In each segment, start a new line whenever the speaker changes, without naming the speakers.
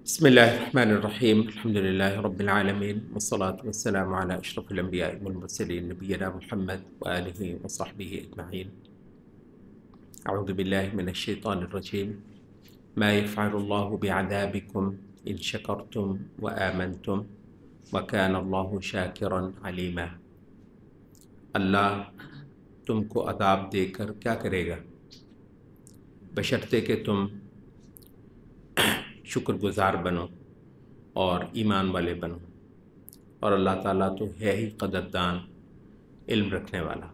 بسم الله الرحمن الرحيم الحمد لله رب العالمين والصلاة والسلام على أشرف الأنبياء والمرسلين نبينا محمد وآله وصحبه أجمعين. أعوذ بالله من الشيطان الرجيم. ما يفعل الله بعذابكم إن شكرتم وآمنتم وكان الله شاكرا عليما. اللہ تم کو عذاب دے کر کیا کرے گا بشرطے کہ تم شکر گزار بنو اور ایمان والے بنو، اور اللہ تعالیٰ تو ہے ہی قدردان، علم رکھنے والا۔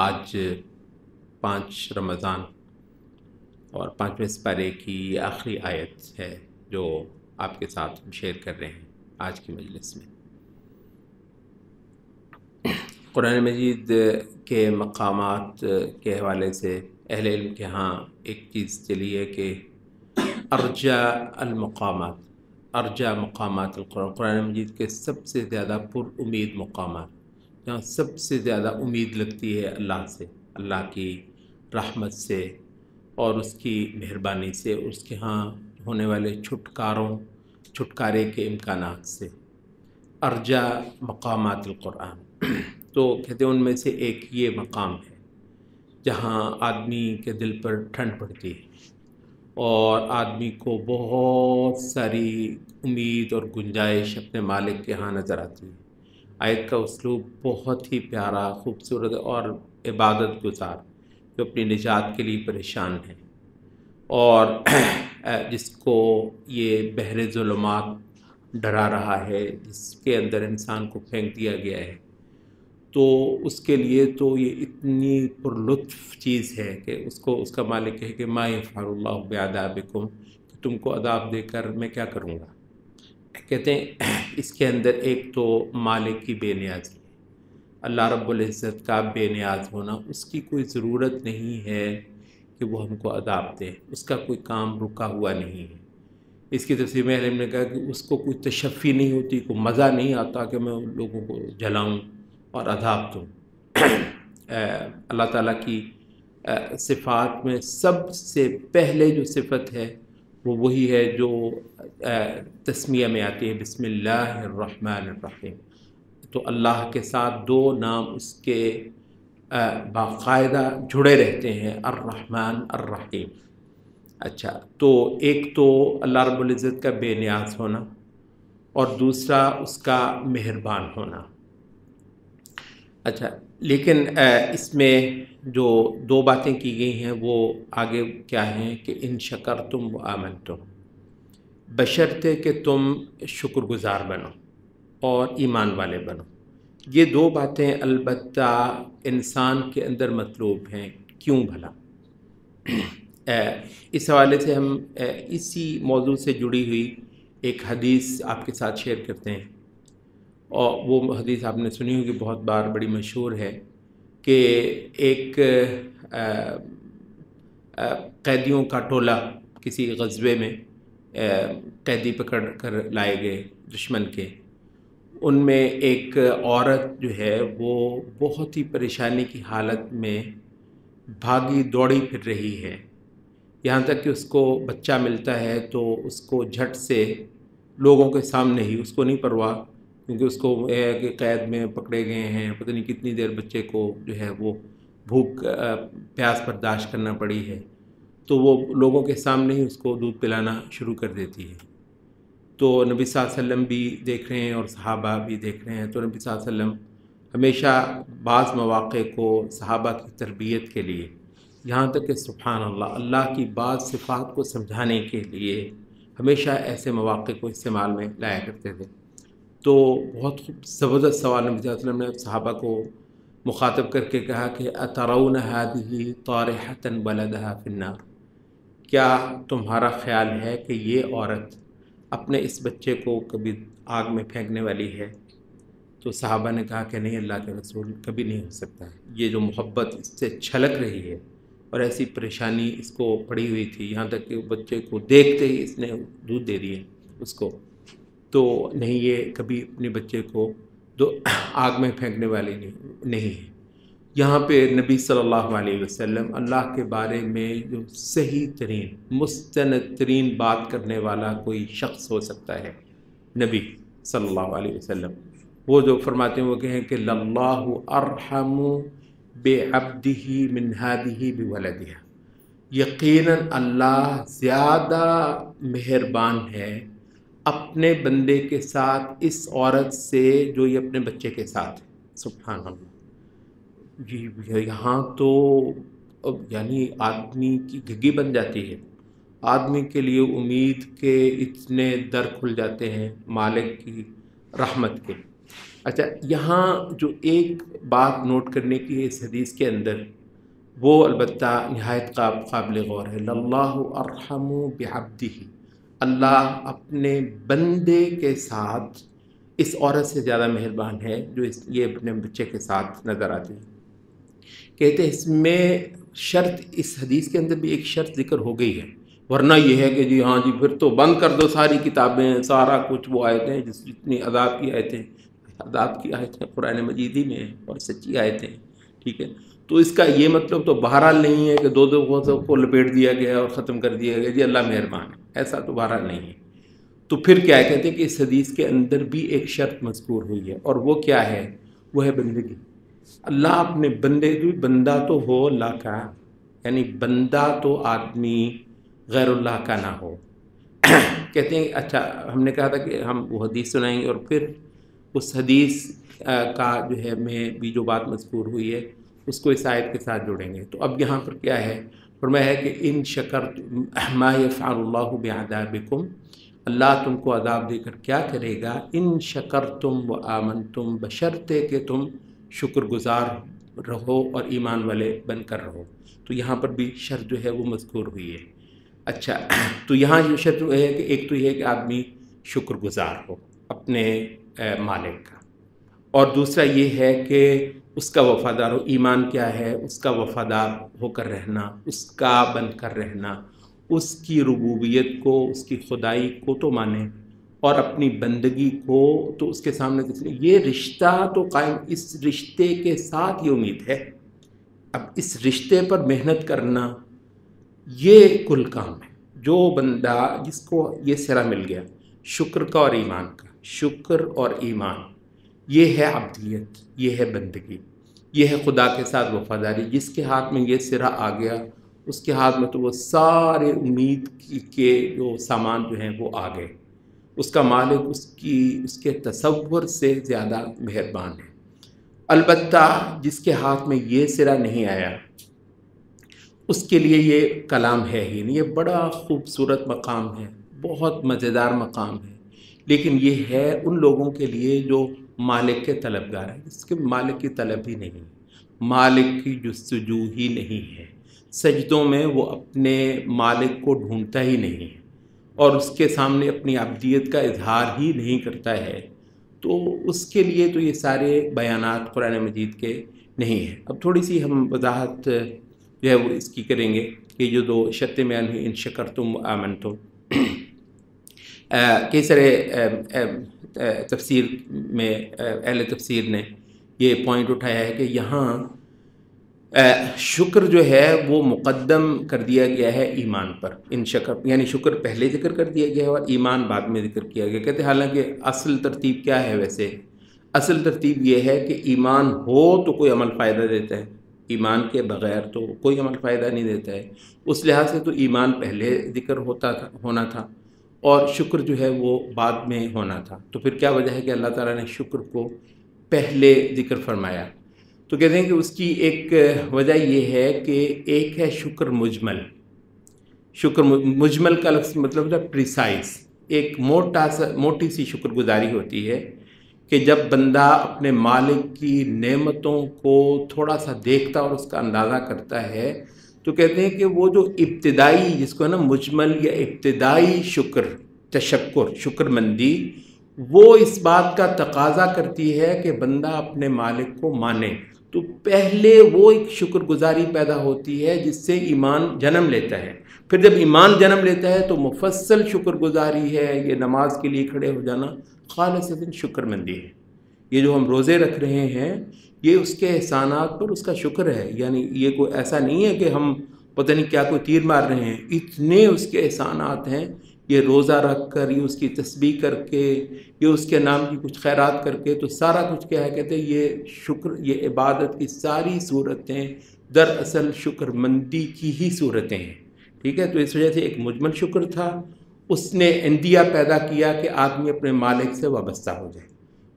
آج 5 رمضان اور 5ویں سپارے کی آخری آیت ہے جو آپ کے ساتھ ہم شیئر کر رہے ہیں آج کی مجلس میں۔ قرآن مجید کے مقامات کے حوالے سے اہل علم کے ہاں ایک چیز چلی ہے کہ ارجا مقامات قرآن مجید کے سب سے زیادہ پر امید مقامات، جہاں سب سے زیادہ امید لگتی ہے اللہ سے، اللہ کی رحمت سے اور اس کی مہربانی سے، اس کے ہاں ہونے والے چھٹکارے کے امکانات سے۔ ارجا مقامات القرآن تو کہتے ہیں ان میں سے ایک یہ مقام ہے جہاں آدمی کے دل پر ٹھنڈ پڑتی ہے اور آدمی کو بہت ساری امید اور گنجائش اپنے مالک کے ہاں نظر آتی ہے۔ آیت کا اسلوب بہت ہی پیارا، خوبصورت اور عبادت گزار، جو اپنی نجات کے لیے پریشان ہے اور جس کو یہ بحر ظلمات ڈرا رہا ہے، جس کے اندر انسان کو پھینک دیا گیا ہے، تو اس کے لیے تو یہ اتنی پر لطف چیز ہے کہ اس کا مالک ہے کہ ما یفعل اللہ بعذابکم، کہ تم کو عذاب دے کر میں کیا کروں گا۔ کہتے ہیں اس کے اندر ایک تو مالک کی بے نیازی ہے، اللہ رب العزت کا بے نیاز ہونا، اس کی کوئی ضرورت نہیں ہے کہ وہ ہم کو عذاب دے، اس کا کوئی کام رکا ہوا نہیں ہے۔ اس کی تفسیر میں علم نے کہا کہ اس کو کوئی تشفی نہیں ہوتی، کوئی مزہ نہیں آتا کہ میں لوگوں کو جلاؤں اور عذاب دوں۔ اللہ تعالیٰ کی صفات میں سب سے پہلے جو صفت ہے وہ وہی ہے جو تسمیہ میں آتی ہے، بسم اللہ الرحمن الرحیم۔ تو اللہ کے ساتھ 2 نام اس کے باقاعدہ جڑے رہتے ہیں، الرحمن الرحیم۔ اچھا، تو ایک تو اللہ رب العزت کا بے نیاز ہونا اور دوسرا اس کا مہربان ہونا۔ اچھا، لیکن اس میں جو 2 باتیں کی گئی ہیں وہ آگے کیا ہیں کہ ان شکرتم و آمنتم، بشرطے کہ تم شکر گزار بنو اور ایمان والے بنو۔ یہ 2 باتیں البتہ انسان کے اندر مطلوب ہیں، کیوں بھلا؟ اس حوالے سے ہم اسی موضوع سے جڑی ہوئی ایک حدیث آپ کے ساتھ شیئر کرتے ہیں، اور وہ حدیث آپ نے سنی ہوگی، بہت بار بڑی مشہور ہے کہ ایک قیدیوں کا ٹولہ کسی غزوے میں قیدی پکڑ کر لائے گئے دشمن کے، ان میں ایک عورت جو ہے وہ بہت ہی پریشانی کی حالت میں بھاگی دوڑی پھر رہی ہے، یہاں تک کہ اس کو بچہ ملتا ہے تو اس کو جھٹ سے لوگوں کے سامنے ہی، اس کو نہیں پرواہ، کیونکہ اس کو یہ ہے کہ قید میں پکڑے گئے ہیں، پتہ نہیں کتنی دیر بچے کو جو ہے وہ بھوک پیاس برداشت کرنا پڑی ہے، تو وہ لوگوں کے سامنے ہی اس کو دودھ پلانا شروع کر دیتی ہے۔ تو نبی صلی اللہ علیہ وسلم بھی دیکھ رہے ہیں اور صحابہ بھی دیکھ رہے ہیں، تو نبی صلی اللہ علیہ وسلم ہمیشہ بعض مواقع کو صحابہ کی تربیت کے لیے، یہاں تک کہ سبحان اللہ، اللہ کی بعض صفات کو سمجھانے کے لیے ہمیشہ ایسے مواقع کو استعمال میں لایا کرتے تھے۔ تو بہت زبردست سوال نبی صلی اللہ علیہ وسلم نے صحابہ کو مخاطب کر کے کہا کہ اترون هذه طارحة ولدها في النار، کیا تمہارا خیال ہے کہ یہ عورت اپنے اس بچے کو کبھی آگ میں پھینکنے والی ہے؟ تو صحابہ نے کہا کہ نہیں اللہ کے رسول، کبھی نہیں ہو سکتا ہے، یہ جو محبت اس سے چھلک رہی ہے اور ایسی پریشانی اس کو پڑی ہوئی تھی، یہاں تک کہ بچے کو دیکھتے ہی اس نے دودھ دے دیے اس کو، تو نہیں، یہ کبھی اپنے بچے کو آگ میں پھینکنے والی نہیں ہے۔ یہاں پہ نبی صلی اللہ علیہ وسلم اللہ کے بارے میں جو صحیح ترین مستند ترین بات کرنے والا کوئی شخص ہو سکتا ہے، نبی صلی اللہ علیہ وسلم، وہ جو فرماتے ہیں وہ کہیں کہ للہ ارحم بعبدہ من ہذہ بولدہ، یقیناً اللہ زیادہ مہربان ہے اپنے بندے کے ساتھ اس عورت سے جو یہ اپنے بچے کے ساتھ ہے۔ سبحان اللہ، جی یہاں تو یعنی آدمی کی گھگی بن جاتی ہے، آدمی کے لیے امید کے اتنے در کھل جاتے ہیں مالک کی رحمت کے۔ اچھا، یہاں جو ایک بات نوٹ کرنے کی ہے اس حدیث کے اندر، وہ البتہ نہایت قابل غور ہے، للہ ارحم بعبدہ، اللہ اپنے بندے کے ساتھ اس عورت سے زیادہ مہربان ہے جو یہ اپنے بچے کے ساتھ نظر آتی ہے۔ کہتے ہیں اس میں شرط، اس حدیث کے اندر بھی ایک شرط ذکر ہو گئی ہے، ورنہ یہ ہے کہ جی ہاں جی پھر تو بند کر دو ساری کتابیں، سارا کچھ، وہ آیتیں جتنی عذاب کی آیتیں قرآن مجید ہی میں ہیں اور سچی آیتیں ہیں، ٹھیک ہے۔ تو اس کا یہ مطلب تو بہرحال نہیں ہے کہ دو غوثوں کو لپیٹ دیا گیا اور ختم کر دیا گیا جی اللہ مہربان ہے، ایسا تو بہرحال نہیں ہے۔ تو پھر کیا ہے، کہتے ہیں کہ اس حدیث کے اندر بھی ایک شرط مذکور ہوئی ہے، اور وہ کیا ہے، وہ ہے بندگی۔ اللہ اپنے بندے، بندہ تو ہو اللہ کا، یعنی بندہ تو آدمی غیر اللہ کا نہ ہو۔ کہتے ہیں اچھا، ہم نے کہا تھا کہ ہم وہ حدیث سنائیں گے اور پھر اس حدیث کا جو ہے میں بھی جو بات مذکور ہوئی ہے اس کو اس آیت کے ساتھ جوڑیں گے۔ تو اب یہاں پر کیا ہے، فرمایا ہے کہ ان شکرتم ما یفعل اللہ بعذابکم، اللہ تم کو عذاب دے کر کیا کرے گا، ان شکرتم و آمنتم، بشرطے کہ تم شکر گزار رہو اور ایمان والے بن کر رہو۔ تو یہاں پر بھی شرط جو ہے وہ مذکور ہوئی ہے۔ اچھا، تو یہاں جو شرط ہے کہ ایک تو یہ ہے کہ آدمی شکر گزار ہو اپنے مالک کا، اور دوسرا یہ ہے کہ اس کا وفادار ہو۔ ایمان کیا ہے، اس کا وفادار ہو کر رہنا، اس کا بن کر رہنا، اس کی ربوبیت کو، اس کی خدائی کو تو مانے، اور اپنی بندگی کو تو اس کے سامنے تسلیم۔ یہ رشتہ تو قائم، اس رشتے کے ساتھ یہ امید ہے۔ اب اس رشتے پر محنت کرنا یہ کل کام ہے۔ جو بندہ، جس کو یہ سرا مل گیا شکر کا اور ایمان کا، شکر اور ایمان، یہ ہے عبدیت، یہ ہے بندگی، یہ ہے خدا کے ساتھ وفاداری۔ جس کے ہاتھ میں یہ سرا آ گیا، اس کے ہاتھ میں تو وہ سارے امید کے جو سامان جو ہیں وہ آ گئے۔ اس کا مالک اس کے تصور سے زیادہ مہربان ہے۔ البتہ جس کے ہاتھ میں یہ سرا نہیں آیا، اس کے لیے یہ کلام ہے ہی نہیں۔ یہ بڑا خوبصورت مقام ہے، بہت مزیدار مقام ہے، لیکن یہ ہے ان لوگوں کے لیے جو مالک کے طلبگار ہیں، جس کے مالک کی طلب ہی نہیں، مالک کی جستجو ہی نہیں ہے، سجدوں میں وہ اپنے مالک کو ڈھونڈتا ہی نہیں ہے، اور اس کے سامنے اپنی عبدیت کا اظہار ہی نہیں کرتا ہے، تو اس کے لیے تو یہ سارے بیانات قرآن مجید کے نہیں ہیں۔ اب تھوڑی سی ہم وضاحت جو ہے وہ اس کی کریں گے کہ جو دو شرطیں بیان ہوئی، ان شکرتم و آمنتم۔ کئی سارے تفسیر میں اہل تفسیر نے یہ پوائنٹ اٹھایا ہے کہ یہاں شکر جو ہے وہ مقدم کر دیا گیا ہے ایمان پر، ان شکر یعنی شکر پہلے ذکر کر دیا گیا ہے اور ایمان بعد میں ذکر کیا گیا۔ کہتے ہیں حالانکہ اصل ترتیب کیا ہے، ویسے اصل ترتیب یہ ہے کہ ایمان ہو تو کوئی عمل فائدہ دیتا ہے، ایمان کے بغیر تو کوئی عمل فائدہ نہیں دیتا ہے۔ اس لحاظ سے تو ایمان پہلے ذکر ہونا تھا اور شکر جو ہے وہ بعد میں ہونا تھا۔ تو پھر کیا وجہ ہے کہ اللہ تعالیٰ نے شکر کو پہلے ذکر فرمایا؟ تو کہتے ہیں کہ اس کی ایک وجہ یہ ہے کہ ایک ہے شکر مجمل۔ شکر مجمل کا لفظ مطلب ہوتا ہے پریسائز، ایک موٹی سی شکر گزاری ہوتی ہے کہ جب بندہ اپنے مالک کی نعمتوں کو تھوڑا سا دیکھتا اور اس کا اندازہ کرتا ہے، تو کہتے ہیں کہ وہ جو ابتدائی، جس کو ہے نا مجمل یا ابتدائی تشکر، شکر مندی، وہ اس بات کا تقاضا کرتی ہے کہ بندہ اپنے مالک کو مانے۔ تو پہلے وہ ایک شکر گزاری پیدا ہوتی ہے جس سے ایمان جنم لیتا ہے۔ پھر جب ایمان جنم لیتا ہے تو مفصل شکر گزاری ہے، یہ نماز کے لیے کھڑے ہو جانا خالصتاً شکر مندی ہے۔ یہ جو ہم روزے رکھ رہے ہیں، یہ اس کے احسانات پر اس کا شکر ہے. یعنی یہ کوئی ایسا نہیں ہے کہ ہم پتہ نہیں کیا کوئی تیر مار رہے ہیں. اتنے اس کے احسانات ہیں. یہ روزہ رکھ کر، یہ اس کی تسبیح کر کے، یہ اس کے نام کی کچھ خیرات کر کے، تو سارا کچھ کیا ہے کہتے ہیں یہ شکر، یہ عبادت کی ساری صورتیں دراصل شکر مندی کی ہی صورتیں ہیں. ٹھیک ہے، تو اس وجہ سے ایک مجمل شکر تھا. اس نے اندیا پیدا کیا کہ آدمی اپنے مالک سے وابستہ ہو جائے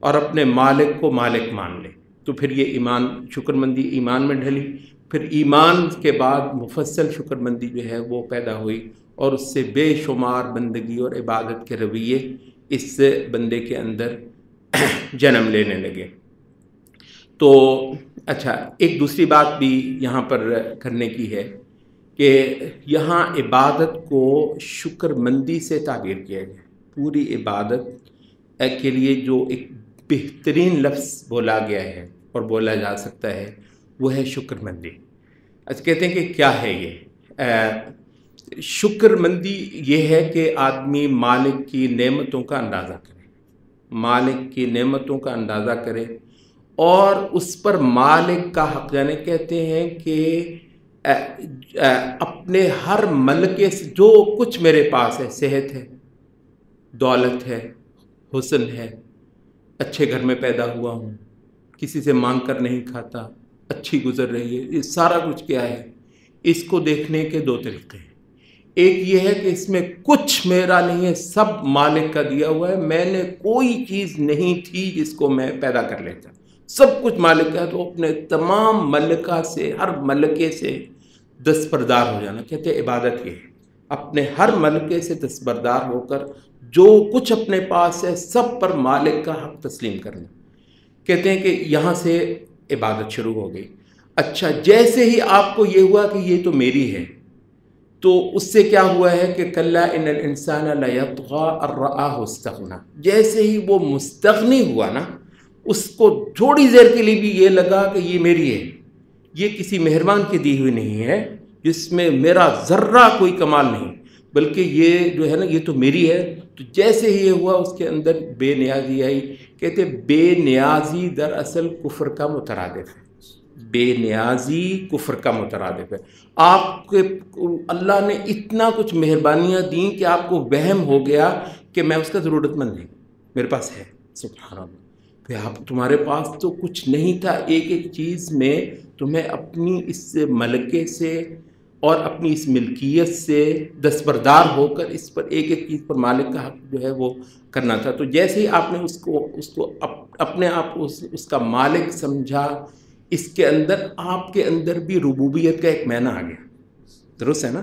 اور اپنے مالک کو مالک مان لے. تو پھر یہ ایمان، شکر مندی ایمان میں ڈھلی. پھر ایمان کے بعد مفصل شکر مندی جو ہے وہ پیدا ہوئی، اور اس سے بے شمار بندگی اور عبادت کے رویے اس بندے کے اندر جنم لینے لگے. تو اچھا، ایک دوسری بات بھی یہاں پر کرنے کی ہے کہ یہاں عبادت کو شکر مندی سے تعبیر کیا گیا. پوری عبادت کے لیے جو ایک بہترین لفظ بولا گیا ہے اور بولا جا سکتا ہے وہ ہے شکر مندی. اچھا، کہتے ہیں کہ کیا ہے یہ شکر مندی؟ یہ ہے کہ آدمی مالک کی نعمتوں کا اندازہ کرے، مالک کی نعمتوں کا اندازہ کرے، اور اس پر مالک کا حق، یعنی کہتے ہیں کہ اپنے ہر ملکے سے جو کچھ میرے پاس ہے، صحت ہے، دولت ہے، حسن ہے، اچھے گھر میں پیدا ہوا ہوں، کسی سے مانگ کر نہیں کھاتا، اچھی گزر رہی ہے، یہ سارا کچھ کیا ہے؟ اس کو دیکھنے کے دو طریقے ہیں. ایک یہ ہے کہ اس میں کچھ میرا نہیں ہے، سب مالک کا دیا ہوا ہے، میں نے کوئی چیز نہیں تھی جس کو میں پیدا کر لیتا، سب کچھ مالک کا ہے. تو اپنے تمام ملکہ سے، ہر ملکے سے دستبردار ہو جانا، کہتے ہیں عبادت یہ ہے. اپنے ہر ملکے سے دستبردار ہو کر جو کچھ اپنے پاس ہے سب پر مالک کا حق تسلیم کرنا. کہتے ہیں کہ یہاں سے عبادت شروع ہو گئی. اچھا، جیسے ہی آپ کو یہ ہوا کہ یہ تو میری ہے، تو اس سے کیا ہوا ہے کہ کلا ان الانسان لیطغی ان رآہ استغنی. جیسے ہی وہ مستغنی ہوا نا، اس کو تھوڑی دیر کے لیے بھی یہ لگا کہ یہ میری ہے، یہ کسی مہربان کی دی ہوئی نہیں ہے جس میں میرا ذرہ کوئی کمال نہیں، بلکہ یہ جو ہے نا یہ تو میری ہے. تو جیسے ہی یہ ہوا اس کے اندر بے نیازی آئی. کہتے بے نیازی دراصل کفر کا مترادف ہے. بے نیازی کفر کا مترادف ہے. آپ کے اللہ نے اتنا کچھ مہربانیاں دیں کہ آپ کو وہم ہو گیا کہ میں اس کا ضرورت مند نہیں، میرے پاس ہے. سبحان اللہ. تمہارے پاس تو کچھ نہیں تھا، ایک ایک چیز میں تمہیں اپنی اس ملکے سے اور اپنی اس ملکیت سے دستبردار ہو کر اس پر ایک ایک چیز پر مالک کا حق جو ہے وہ کرنا تھا. تو جیسے ہی آپ نے اس کو اپنے آپ کو اس کا مالک سمجھا، اس کے اندر آپ کے اندر بھی ربوبیت کا ایک معنی آ گیا. درست ہے نا؟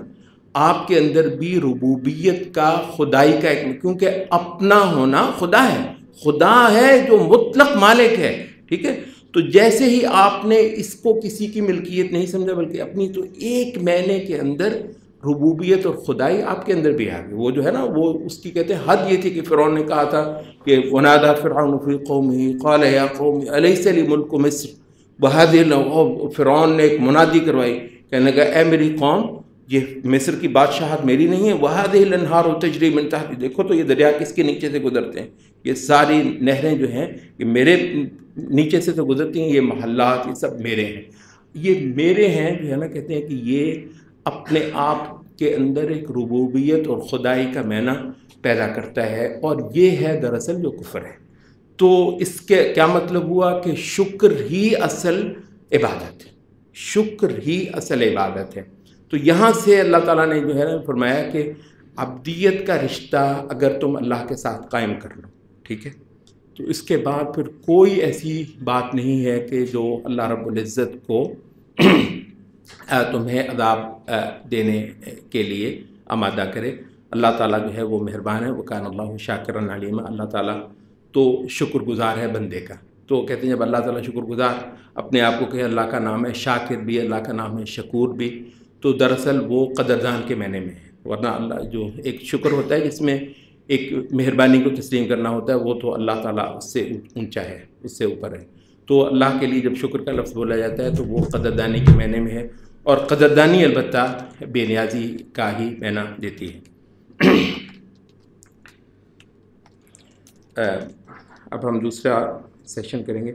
آپ کے اندر بھی ربوبیت کا، خدائی کا ایک، کیونکہ اپنا ہونا خدا ہے، خدا ہے جو مطلق مالک ہے. ٹھیک ہے، تو جیسے ہی آپ نے اس کو کسی کی ملکیت نہیں سمجھا بلکہ اپنی، تو ایک معنی کے اندر ربوبیت اور خدائی آپ کے اندر بھی آ گئی. وہ جو ہے نا وہ اس کی کہتے ہیں حد یہ تھی کہ فرعون نے کہا تھا کہ ونادى فرعون في قومه قال يا قوم أليس لي ملك مصر وهذه، فرعون نے ایک منادی کروائی، کہنے لگا اے میری قوم، یہ مصر کی بادشاہت میری نہیں ہے. وهذه الانهار تجري من تحت، دیکھو تو یہ دریا کس کے نیچے سے گزرتے ہیں، یہ ساری نہریں جو ہیں یہ میرے نیچے سے تو گزرتی ہیں، یہ محلات یہ سب میرے ہیں، یہ میرے ہیں جو ہے نا. کہتے ہیں کہ یہ اپنے آپ کے اندر ایک ربوبیت اور خدائی کا معنی پیدا کرتا ہے، اور یہ ہے دراصل جو کفر ہے. تو اس کے کیا مطلب ہوا کہ شکر ہی اصل عبادت ہے، شکر ہی اصل عبادت ہے. تو یہاں سے اللہ تعالیٰ نے جو ہے نا فرمایا کہ عبدیت کا رشتہ اگر تم اللہ کے ساتھ قائم کر لو، ٹھیک ہے، تو اس کے بعد پھر کوئی ایسی بات نہیں ہے کہ جو اللہ رب العزت کو تمہیں عذاب دینے کے لیے آمادہ کرے. اللہ تعالیٰ جو ہے وہ مہربان ہے. وکان اللہ شاکرا علیما، اللہ تعالیٰ تو شکر گزار ہے بندے کا. تو کہتے ہیں جب اللہ تعالیٰ شکر گزار اپنے آپ کو کہ اللہ کا نام ہے شاکر بھی، اللہ کا نام ہے شکور بھی، تو دراصل وہ قدردان کے معنی میں ہے. ورنہ اللہ جو ایک شکر ہوتا ہے جس میں ایک مہربانی کو تسلیم کرنا ہوتا ہے، وہ تو اللہ تعالیٰ اس سے اونچا ہے، اس سے اوپر ہے. تو اللہ کے لیے جب شکر کا لفظ بولا جاتا ہے تو وہ قدردانی کے معنی میں ہے، اور قدردانی البتہ بے نیازی کا ہی معنی دیتی ہے. اب ہم دوسرا سیشن کریں گے.